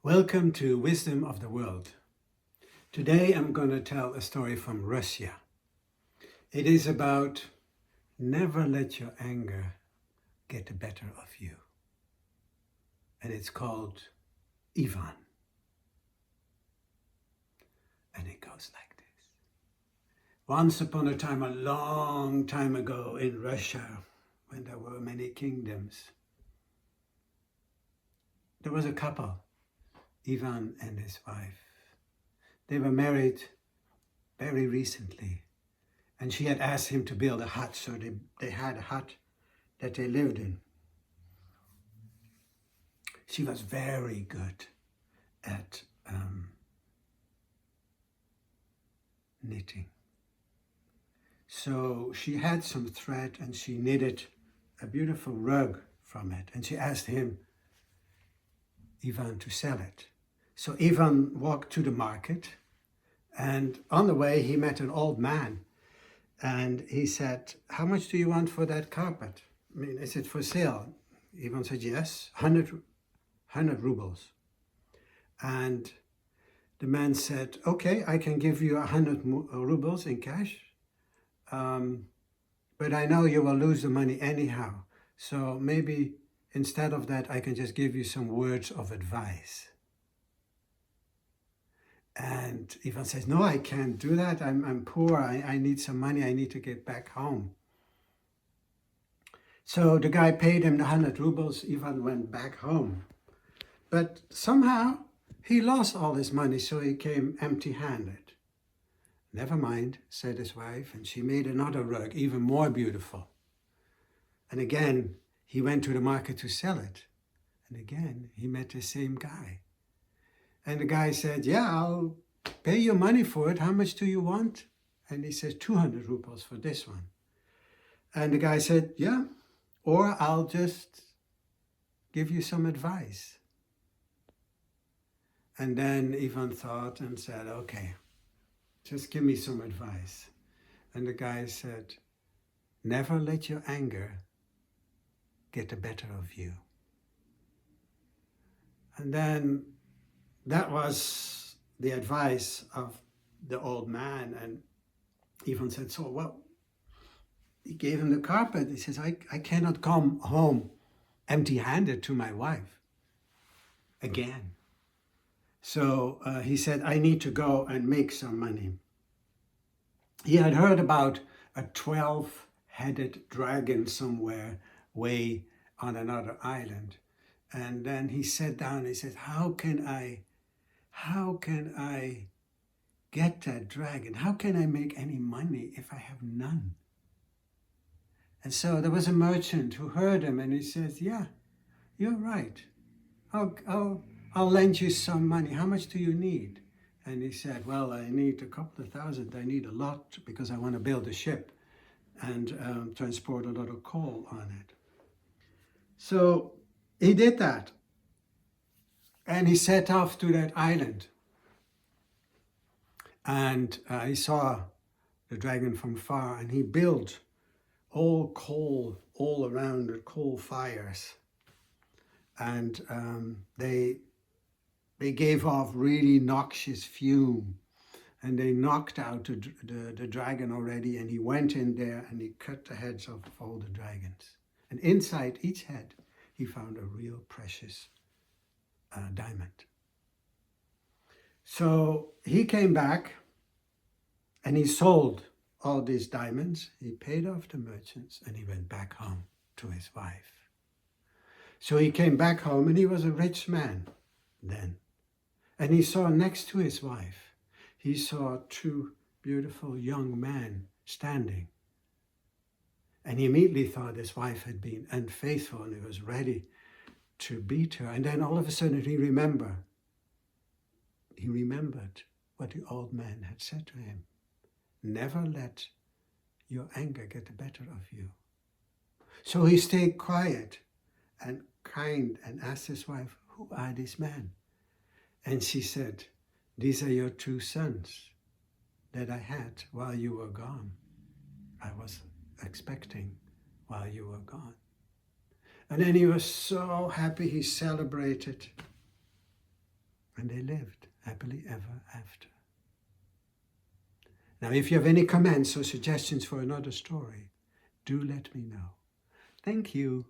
Welcome to Wisdom of the World. Today I'm going to tell a story from Russia. It is about never let your anger get the better of you. And it's called Ivan. And it goes like this. Once upon a time, a long time ago in Russia, when there were many kingdoms, there was a couple, Ivan and his wife. They were married very recently, and she had asked him to build a hut, so they had a hut that they lived in. She was very good at knitting. So she had some thread and she knitted a beautiful rug from it, and she asked him, Ivan, to sell it. So Ivan walked to the market, and on the way he met an old man, and he said, how much do you want for that carpet? I mean, is it for sale? Ivan said, yes, 100 rubles. And the man said, okay, I can give you 100 rubles in cash, but I know you will lose the money anyhow. So maybe instead of that, I can just give you some words of advice. And Ivan says, no, I can't do that. I'm poor. I need some money. I need to get back home. So the guy paid him the 100 rubles. Ivan went back home. But somehow he lost all his money, so he came empty-handed. Never mind, said his wife, and she made another rug, even more beautiful. And again, he went to the market to sell it. And again, he met the same guy. And the guy said, yeah, I'll pay you money for it. How much do you want? And he says, 200 rubles for this one. And the guy said, yeah, or I'll just give you some advice. And then Ivan thought and said, okay, just give me some advice. And the guy said, never let your anger get the better of you. And then that was the advice of the old man. And Ivan said, so well, he gave him the carpet. He says, I cannot come home empty-handed to my wife again. So he said, I need to go and make some money. He had heard about a 12-headed dragon somewhere way on another island. And then he sat down and he said, how can I get that dragon? How can I make any money if I have none? And so there was a merchant who heard him, and he says, yeah, you're right. I'll lend you some money. How much do you need? And he said, well, I need a couple of thousand. I need a lot because I want to build a ship and transport a lot of coal on it. So he did that. And he set off to that island. And he saw the dragon from far, and he built all coal all around the coal fires. And they gave off really noxious fume. And they knocked out the dragon already, and he went in there and he cut the heads off of all the dragons. And inside each head, he found a real precious diamond. So he came back and he sold all these diamonds. He paid off the merchants and he went back home to his wife. So he came back home and he was a rich man then. And he saw next to his wife, he saw two beautiful young men standing. And he immediately thought his wife had been unfaithful and he was ready to beat her. And then all of a sudden he remembered what the old man had said to him. Never let your anger get the better of you. So he stayed quiet and kind and asked his wife, who are these men? And she said, these are your two sons that I had while you were gone. I was expecting while you were gone. And then he was so happy, he celebrated. And they lived happily ever after. Now, if you have any comments or suggestions for another story, do let me know. Thank you.